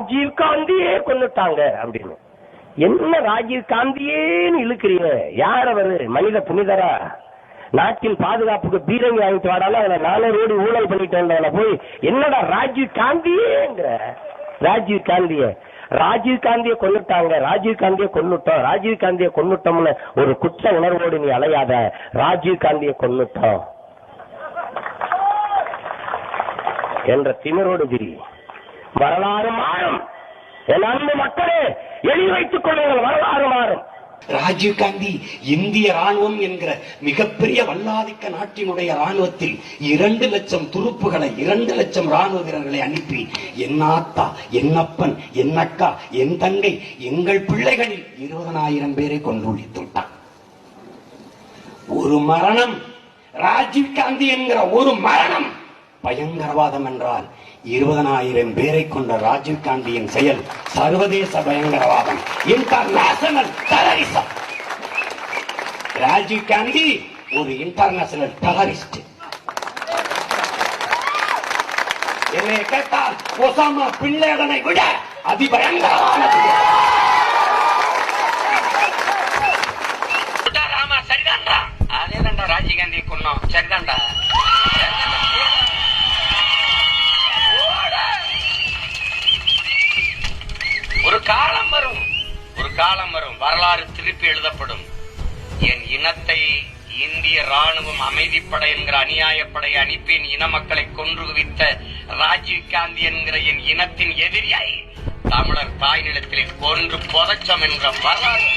ராஜீவ் காந்தியே கொண்டுட்டாங்க அப்படின்னு. என்ன ராஜீவ் காந்தியேன்னு இழுக்கிறீங்க? யார் அவரு? மனித புனிதரா? நாட்டின் பாதுகாப்புக்கு பீரங்கி வாங்கிட்டு வாடாலும் அதுல 400 கோடி ஊழல் பண்ணிட்டு போய் என்னடா ராஜீவ் காந்தியேங்கிற? ராஜீவ் காந்திய கொன்னுட்டாங்க, ராஜீவ் காந்தியை கொன்னுட்டோம், ராஜீவ் காந்தியை கொன்னுட்டோம்னு ஒரு குற்ற உணர்வோடு நீ அலையாத. ராஜீவ் காந்தியை கொன்னுட்டோம் என்ற திமிரோடு திரி. வரலாறு மாறும். என் அன்பு மக்களே, எழுதி வைத்துக் கொள்ளுங்கள், வரலாறு மாறும். ராஜீவ் காந்தி இந்திய ராணுவம் என்கிற மிகப்பெரிய வல்லாதிக்க நாட்டினுடைய ராணுவத்தில் 2 லட்சம் துருப்புகளை, 2 லட்சம் ராணுவ வீரர்களை அனுப்பி என் ஆத்தா, என் அப்பன், என் அக்கா, என் தங்கை, எங்கள் பிள்ளைகளில் 20,000 பேரை கொன்று ஒழித்துவிட்டான். ஒரு மரணம், ராஜீவ் காந்தி என்கிற ஒரு மரணம் பயங்கரவாதம் என்றால் 20,000 பேரை கொண்ட ராஜீவ் காந்தியின் செயல் சர்வதேச பயங்கரவாதம், இன்டர்நேஷனல் டெரரிசம். ராஜீவ் காந்தி ஒரு இன்டர்நேஷனல் டெரரிஸ்ட். என்னை கேட்டால் ஒசாமா பின் லேடனை விட அதிபயங்கரமானது. ராமா சரிதான்டா, அதேதான்டா ராஜீவ் காந்தி கொன்னோம், சரிதான்டா. ஒரு காலம் வரும், வரலாறு திருப்பி எழுதப்படும். என் இனத்தை இந்திய ராணுவம் அமைதிப்படை என்கிற அநியாயப்படை அனுப்பி இன மக்களை கொன்று குவித்த ராஜீவ் காந்தி என்கிற என் இனத்தின் எதிரியை தமிழர் தாய் நிலத்திலே கொன்று புதைச்சோம் என்ற வரலாறு